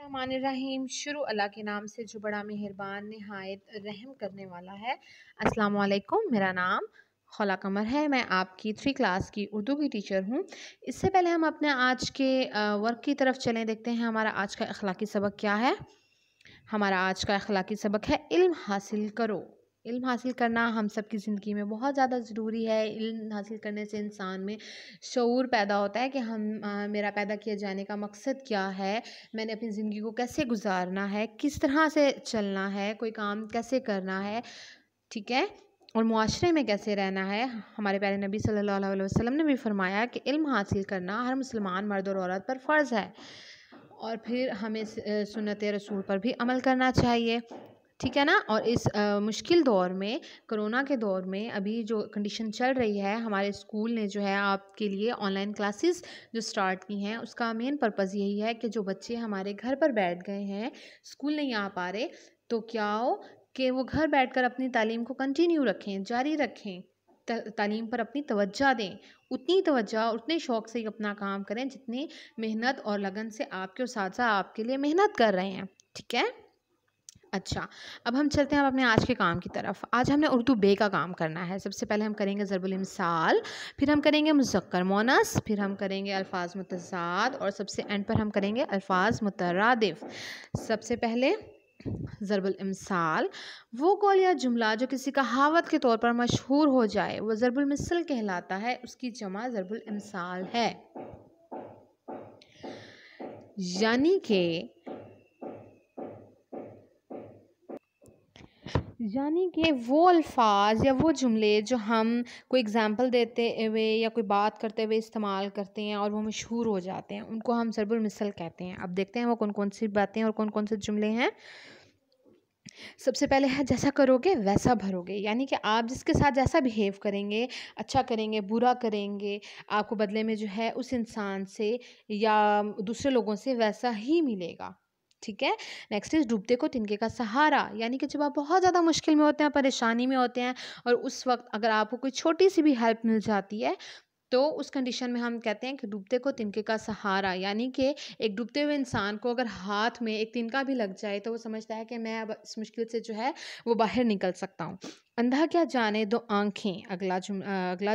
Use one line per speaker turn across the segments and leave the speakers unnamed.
रहमानिर्रहीम। शुरू अल्लाह के नाम से जो बड़ा मेहरबान निहायत रहम करने वाला है। अस्सलाम वालेकुम। मेरा नाम खौला कमर है। मैं आपकी 3 क्लास की उर्दू की टीचर हूँ। इससे पहले हम अपने आज के वर्क की तरफ चलें, देखते हैं हमारा आज का अखलाकी सबक क्या है। हमारा आज का अखलाकी सबक है इल्म हासिल करो। इल्म हासिल करना हम सब की ज़िंदगी में बहुत ज़्यादा ज़रूरी है। इल्म हासिल करने से इंसान में शऊर पैदा होता है कि मेरा पैदा किए जाने का मकसद क्या है, मैंने अपनी ज़िंदगी को कैसे गुजारना है, किस तरह से चलना है, कोई काम कैसे करना है, ठीक है, और मुआशरे में कैसे रहना है। हमारे प्यारे नबी सल्लल्लाहु अलैहि वसल्लम ने भी फरमाया कि इल्म हासिल करना हर मुसलमान मर्द और औरत पर फ़र्ज़ है और फिर हमें सुन्नत रसूल पर भी अमल करना चाहिए, ठीक है ना। और इस मुश्किल दौर में, कोरोना के दौर में, अभी जो कंडीशन चल रही है, हमारे स्कूल ने जो है आपके लिए ऑनलाइन क्लासेस जो स्टार्ट की हैं, उसका मेन पर्पज़ यही है कि जो बच्चे हमारे घर पर बैठ गए हैं, स्कूल नहीं आ पा रहे, तो क्या हो कि वो घर बैठकर अपनी तालीम को कंटिन्यू रखें, जारी रखें, तालीम पर अपनी तवज्जो दें। उतनी तवज्जो, उतने शौक़ से अपना काम करें जितनी मेहनत और लगन से आपके उस्ताद आपके लिए मेहनत कर रहे हैं, ठीक है। अच्छा, अब हम चलते हैं अपने आज के काम की तरफ। आज हमने उर्दू बे का काम करना है। सबसे पहले हम करेंगे ज़रबुल इमसाल, फिर हम करेंगे मुज़क्कर मोनस, फिर हम करेंगे अल्फ़ाज़ मुतज़ाद और सबसे एंड पर हम करेंगे अल्फ़ाज़ मुतरादिफ़। सबसे पहले ज़रबुल इमसाल, वो कौल या जुमला जो किसी कहावत के तौर पर मशहूर हो जाए, वो ज़रबुल मिसल कहलाता है। उसकी जमा ज़रबुल इमसाल है। यानी कि वो अल्फ़ाज़ या वो जुमले जो हम कोई एग्ज़ाम्पल देते हुए या कोई बात करते हुए इस्तेमाल करते हैं और वो मशहूर हो जाते हैं, उनको हम ज़रबुल मिसल कहते हैं। अब देखते हैं वो कौन-कौन सी बातें और कौन-कौन से जुमले हैं। सबसे पहले है जैसा करोगे वैसा भरोगे, यानी कि आप जिसके साथ जैसा बिहेव करेंगे, अच्छा करेंगे, बुरा करेंगे, आपको बदले में जो है उस इंसान से या दूसरे लोगों से वैसा ही मिलेगा, ठीक है। नेक्स्ट इज़ डूबते को तिनके का सहारा, यानी कि जब आप बहुत ज़्यादा मुश्किल में होते हैं, परेशानी में होते हैं और उस वक़्त अगर आपको कोई छोटी सी भी हेल्प मिल जाती है, तो उस कंडीशन में हम कहते हैं कि डूबते को तिनके का सहारा, यानी कि एक डूबते हुए इंसान को अगर हाथ में एक तिनका भी लग जाए तो वो समझता है कि मैं अब इस मुश्किल से जो है वो बाहर निकल सकता हूँ। अंधा क्या जाने दो आँखें, अगला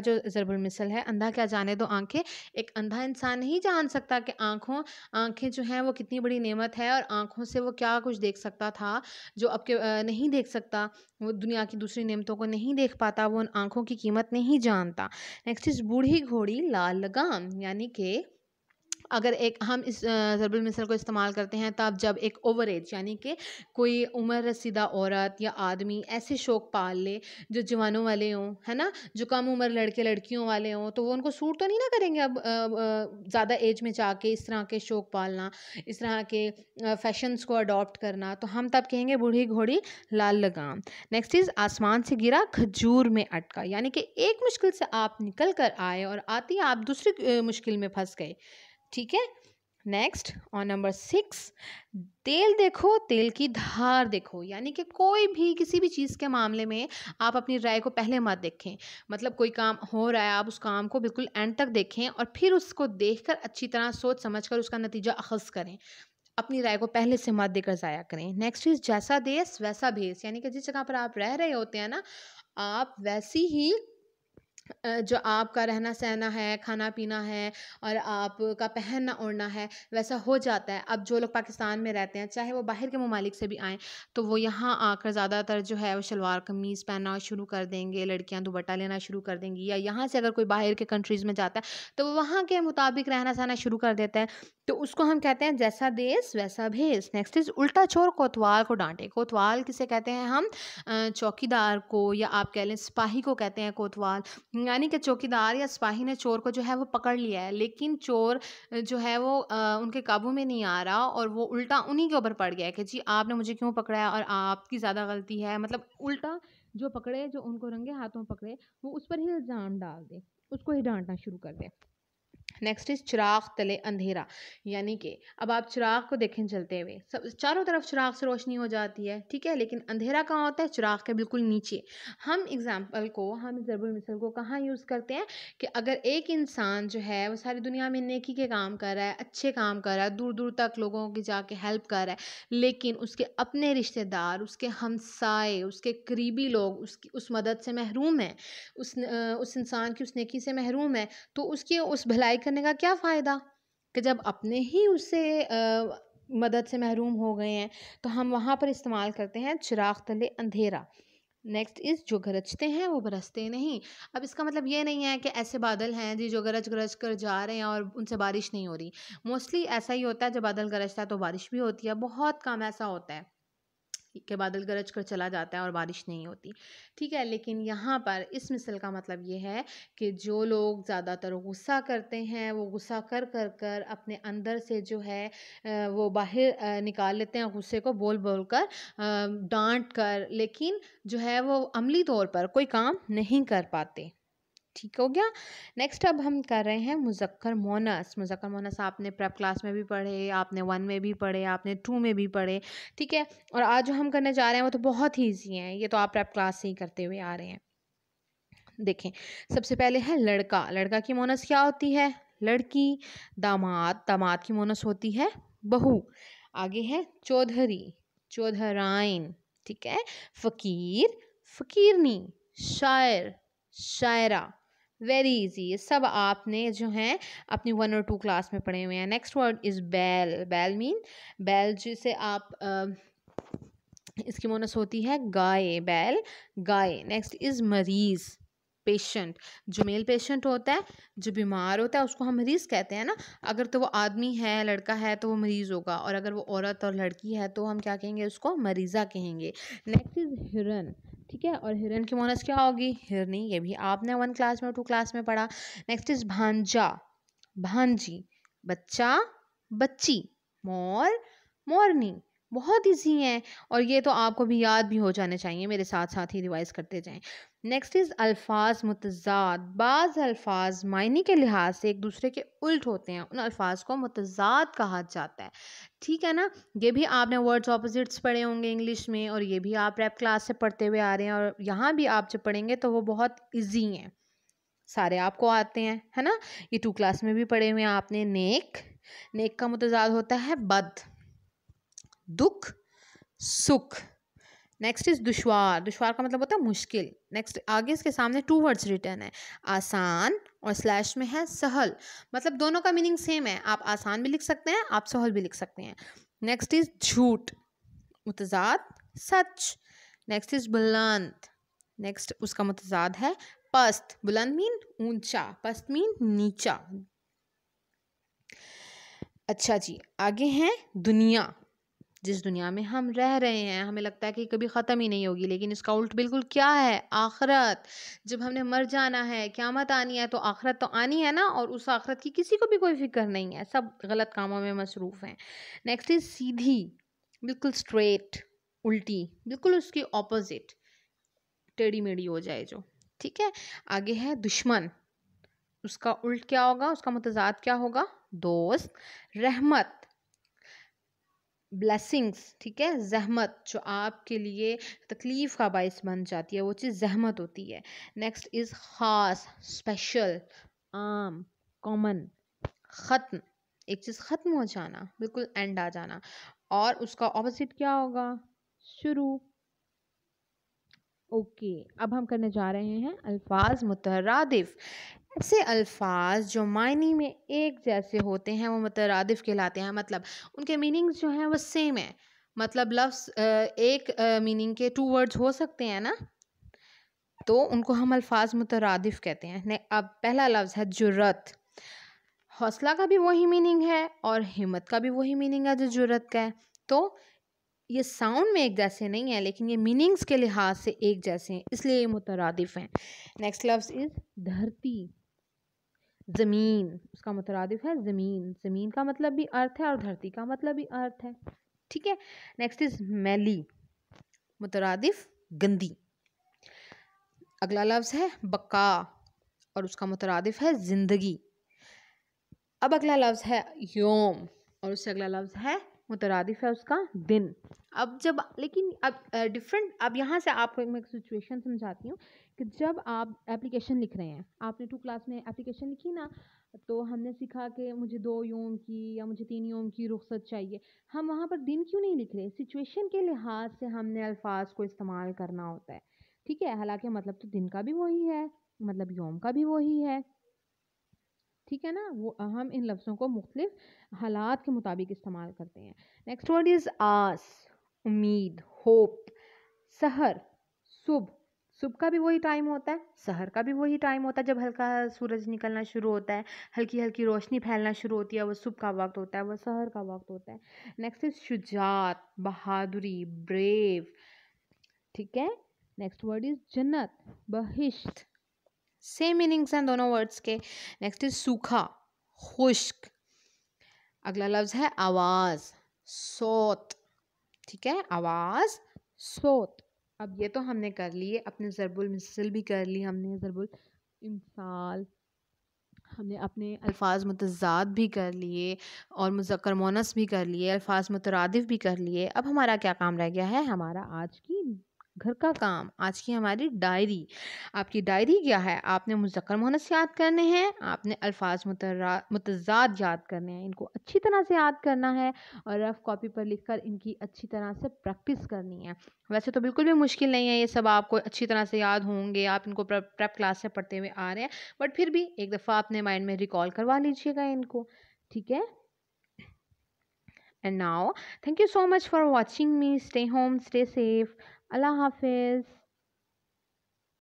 जो ज़रबुल मिसल है, अंधा क्या जाने दो आँखें। एक अंधा इंसान नहीं जान सकता कि आँखें जो हैं वो कितनी बड़ी नेमत है और आँखों से वो क्या कुछ देख सकता था जो अब के नहीं देख सकता। वो दुनिया की दूसरी नेमतों को नहीं देख पाता, वो उन आँखों की कीमत नहीं जानता। नेक्स्ट इज़ बूढ़ी घोड़ी लाल लगाम, यानी कि अगर एक हम इस ज़रबुल मिसल को इस्तेमाल करते हैं तब जब एक ओवर एज, यानी कि कोई उम्र रसीदा औरत या आदमी ऐसे शौक़ पाल ले जो जवानों वाले हों, है ना, जो कम उम्र लड़के लड़कियों वाले हों, तो वो उनको सूट तो नहीं ना करेंगे अब ज़्यादा एज में जाके इस तरह के शौक़ पालना, इस तरह के फ़ैशंस को अडॉप्ट करना, तो हम तब कहेंगे बूढ़ी घोड़ी लाल लगाम। नेक्स्ट इज़ आसमान से गिरा खजूर में अटका, यानी कि एक मुश्किल से आप निकल कर आए और आते ही आप दूसरी मुश्किल में फंस गए, ठीक है। नेक्स्ट और नंबर 6, तेल देखो तेल की धार देखो, यानी कि कोई भी किसी भी चीज़ के मामले में आप अपनी राय को पहले मत देखें। मतलब कोई काम हो रहा है, आप उस काम को बिल्कुल एंड तक देखें और फिर उसको देखकर अच्छी तरह सोच समझ कर उसका नतीजा अख़ज़ करें। अपनी राय को पहले से मत देकर ज़ाया करें। नेक्स्ट इज़ जैसा देश वैसा भेस, यानी कि जिस जगह पर आप रह रहे होते हैं ना, आप वैसी ही जो आपका रहना सहना है, खाना पीना है और आपका पहनना ओढ़ना है, वैसा हो जाता है। अब जो लोग पाकिस्तान में रहते हैं, चाहे वो बाहर के ममालिक से भी आएँ, तो वो यहाँ आकर ज़्यादातर जो है वो शलवार कमीज़ पहनना शुरू कर देंगे, लड़कियाँ दुपट्टा लेना शुरू कर देंगी, या यहाँ से अगर कोई बाहर के कंट्रीज़ में जाता है तो वो वहाँ के मुताबिक रहना सहना शुरू कर देता है, तो उसको हम कहते हैं जैसा देश वैसा भेस। नेक्स्ट इज़ उल्टा चोर कोतवाल को डांटे। कोतवाल किसे कहते हैं हम? चौकीदार को, या आप कह लें सिपाही को कहते हैं कोतवाल, यानी कि चौकीदार या सिपाही ने चोर को जो है वो पकड़ लिया है, लेकिन चोर जो है वो उनके काबू में नहीं आ रहा और वो उल्टा उन्हीं के ऊपर पड़ गया है कि जी आपने मुझे क्यों पकड़ा और आपकी ज़्यादा गलती है। मतलब उल्टा जो पकड़े, जो उनको रंगे हाथों पकड़े, वो उस पर ही इल्ज़ाम डाल दे, उसको ही डांटना शुरू कर दे। नेक्स्ट इज चिराग तले अंधेरा, यानी कि अब आप चिराग को देखें जलते हुए, सब चारों तरफ चिराग से रोशनी हो जाती है, ठीक है, लेकिन अंधेरा कहाँ होता है? चिराग के बिल्कुल नीचे। हम ज़रबुल मिसल को कहाँ यूज़ करते हैं कि अगर एक इंसान जो है वो सारी दुनिया में नेकी के काम कर रहा है, अच्छे काम कर रहा है, दूर दूर तक लोगों की जाके हेल्प कर रहा है, लेकिन उसके अपने रिश्तेदार, उसके हमसाए, उसके करीबी लोग उसकी उस मदद से महरूम हैं, उस इंसान की उस नेकी से महरूम है, तो उसकी उस भलाई करने का क्या फ़ायदा? कि जब अपने ही उससे मदद से महरूम हो गए हैं, तो हम वहाँ पर इस्तेमाल करते हैं चिराग तले अंधेरा। नेक्स्ट इज़ जो गरजते हैं वो बरसते नहीं। अब इसका मतलब ये नहीं है कि ऐसे बादल हैं जी जो गरज गरज कर जा रहे हैं और उनसे बारिश नहीं हो रही। मोस्टली ऐसा ही होता है, जब बादल गरजता है तो बारिश भी होती है, बहुत कम ऐसा होता है कि बादल गरज कर चला जाता है और बारिश नहीं होती, ठीक है। लेकिन यहाँ पर इस मिसल का मतलब ये है कि जो लोग ज़्यादातर गुस्सा करते हैं, वो गुस्सा कर कर कर अपने अंदर से जो है वो बाहर निकाल लेते हैं गुस्से को, बोल बोल कर, डांट कर, लेकिन जो है वो अमली तौर पर कोई काम नहीं कर पाते। ठीक हो गया। नेक्स्ट अब हम कर रहे हैं मुज़क्कर मोनस। मुज़क्कर मोनस आपने प्रेप क्लास में भी पढ़े, आपने 1 में भी पढ़े, आपने 2 में भी पढ़े, ठीक है। और आज जो हम करने जा रहे हैं वो तो बहुत ही ईजी हैं, ये तो आप प्रेप क्लास से ही करते हुए आ रहे हैं। देखें, सबसे पहले है लड़का। लड़का की मोनस क्या होती है? लड़की। दामाद, दामाद की मोनस होती है बहू। आगे है चौधरी, चौधराइन, ठीक है। फ़कीर, फ़कीरनी। शायर, शायरा। वेरी इजी, ये सब आपने जो है अपनी 1 और 2 क्लास में पढ़े हुए हैं। नेक्स्ट वर्ड इज़ बैल। बैल मीन, बैल जिसे आप इसकी मोनस होती है गाय, बैल गाय। नेक्स्ट इज़ मरीज़, पेशेंट। जो मेल पेशेंट होता है, जो बीमार होता है, उसको हम मरीज़ कहते हैं ना। अगर तो वो आदमी है, लड़का है, तो वो मरीज़ होगा, और अगर वो औरत और लड़की है तो हम क्या कहेंगे? उसको मरीज़ा कहेंगे। नेक्स्ट इज़ हिरन, ठीक है। और हिरन की मोनस क्या होगी? हिरनी। ये भी आपने 1 क्लास में 2 क्लास में पढ़ा। नेक्स्ट इज़ भांजा, भांजी। बच्चा, बच्ची। मोर, मोरनी। बहुत ईजी हैं और ये तो आपको भी याद भी हो जाने चाहिए, मेरे साथ साथ ही रिवाइज करते जाएं। नेक्स्ट इज़ अल्फाज मुतज़ाद। बाज़ अल्फाज मायने के लिहाज से एक दूसरे के उल्ट होते हैं, उन अल्फाज को मुतज़ाद कहा जाता है, ठीक है ना। ये भी आपने वर्ड्स ऑपोजिट्स पढ़े होंगे इंग्लिश में, और ये भी आप रैप क्लास से पढ़ते हुए आ रहे हैं, और यहाँ भी आप जब पढ़ेंगे तो वो बहुत ईजी हैं, सारे आपको आते हैं, है ना। ये 2 क्लास में भी पढ़े हुए हैं आपने। नेक, नेक का मुतज़ाद होता है बद। दुख, सुख। नेक्स्ट इज दुश्वार। दुश्वार का मतलब होता है मुश्किल। नेक्स्ट आगे इसके सामने 2 वर्ड्स रिटर्न है, आसान और स्लैश में है सहल। मतलब दोनों का मीनिंग सेम है, आप आसान भी लिख सकते हैं, आप सहल भी लिख सकते हैं। नेक्स्ट इज झूठ, मुतज़ाद सच। नेक्स्ट इज बुलंद। नेक्स्ट उसका मुतज़ाद है पस्त। बुलंद मीन ऊंचा, पस्त मीन नीचा। अच्छा जी, आगे है दुनिया। जिस दुनिया में हम रह रहे हैं, हमें लगता है कि कभी ख़त्म ही नहीं होगी, लेकिन इसका उल्ट बिल्कुल क्या है? आखिरत। जब हमने मर जाना है, क़यामत आनी है, तो आखिरत तो आनी है ना, और उस आखिरत की किसी को भी कोई फ़िक्र नहीं है, सब गलत कामों में मसरूफ़ हैं। नेक्स्ट इज़ सीधी, बिल्कुल स्ट्रेट। उल्टी, बिल्कुल उसकी ऑपोजिट, टेढ़ी मेढ़ी हो जाए जो, ठीक है। आगे है दुश्मन। उसका उल्ट क्या होगा? उसका मुतज़ाद क्या होगा? दोस्त। रहमत, ब्लेसिंग्स, ठीक है। जहमत, जो आपके लिए तकलीफ़ का बायस बन जाती है, वो चीज़ जहमत होती है। नेक्स्ट इज़ ख़ास, स्पेशल, आम, कॉमन। ख़त्म, एक चीज़ ख़त्म हो जाना, बिल्कुल एंड आ जाना, और उसका ऑपोजिट क्या होगा? शुरू। ओके, अब हम करने जा रहे हैं अल्फाज मुतरादिफ। ऐसे अल्फाज जो मायने में एक जैसे होते हैं वो मुतरादिफ कहलाते हैं। मतलब उनके मीनिंग्स जो हैं वो सेम है। मतलब लफ्ज़ एक मीनिंग के 2 वर्ड्स हो सकते हैं ना, तो उनको हम अल्फाज मुतरादिफ कहते हैं। अब पहला लफ्ज़ है जुर्रत। हौसला का भी वही मीनिंग है और हिम्मत का भी वही मीनिंग है जो जुर्रत का है। तो ये साउंड में एक जैसे नहीं है, लेकिन ये मीनिंग्स के लिहाज से एक जैसे हैं, इसलिए ये मुतरादिफ हैं। नेक्स्ट लफ्ज़ इज़ धरती। ज़मीन, उसका मुतरादिफ है ज़मीन। ज़मीन का मतलब भी अर्थ है और धरती का मतलब भी अर्थ है, ठीक है। नेक्स्ट इज़ मैली, मुतरादिफ गंदी। अगला लफ्ज़ है बका और उसका मुतरादिफ है ज़िंदगी। अब अगला लफ्ज़ है योम, और उससे अगला लफ्ज़ है मुतरादिफ है उसका दिन। अब जब लेकिन अब डिफरेंट, अब यहाँ से आपको मैं एक सिचुएशन समझाती हूँ कि जब आप एप्लीकेशन लिख रहे हैं, आपने 2 क्लास में एप्लीकेशन लिखी ना, तो हमने सीखा कि मुझे 2 योम की या मुझे 3 योम की रुख्सत चाहिए। हम वहाँ पर दिन क्यों नहीं लिख रहे? सिचुएशन के लिहाज से हमने अल्फाज को इस्तेमाल करना होता है, ठीक है? हालांकि मतलब तो दिन का भी वही है, मतलब योम का भी वही है, ठीक है ना? वो हम इन लफ्ज़ों को मुख्तलिफ हालात के मुताबिक इस्तेमाल करते हैं। नेक्स्ट वर्ड इज़ आस, उम्मीद, होप। सहर, सुबह, सुबह का भी वही टाइम होता है, सहर का भी वही टाइम होता है, जब हल्का सूरज निकलना शुरू होता है, हल्की हल्की रोशनी फैलना शुरू होती है, वो सुबह का वक्त होता है, वो सहर का वक्त होता है। नेक्स्ट इज शुजात, बहादुरी, ब्रेव, ठीक है। नेक्स्ट वर्ड इज जन्नत, बहिश्त। सेम मीनिंग्स हैं दोनों वर्ड्स के। नेक्स्ट इज सूखा, खुश्क। अगला लफ्ज है आवाज, सोत, ठीक है, आवाज, सोत। अब ये तो हमने कर लिए, अपने ज़रबुल मिसल भी कर ली हमने, ज़रबुल इमसाल, हमने अपने अल्फाज मुतज़ाद भी कर लिए और मुज़क्कर मोनस भी कर लिए, अल्फाज मुतरादिफ भी कर लिए। अब हमारा क्या काम रह गया है? हमारा आज की घर का काम, आज की हमारी डायरी। आपकी डायरी क्या है? आपने मुज़क्कर मोनस याद करने हैं, आपने अल्फाज मुतज़ाद याद करने हैं, इनको अच्छी तरह से याद करना है और रफ़ कॉपी पर लिखकर इनकी अच्छी तरह से प्रैक्टिस करनी है। वैसे तो बिल्कुल भी मुश्किल नहीं है, ये सब आपको अच्छी तरह से याद होंगे, आप इनको प्रेप क्लास से पढ़ते हुए आ रहे हैं, बट फिर भी एक दफ़ा अपने माइंड में रिकॉल करवा लीजिएगा इनको, ठीक है। And now thank you so much for watching me, stay home, stay safe, अल्लाह हाफिज़।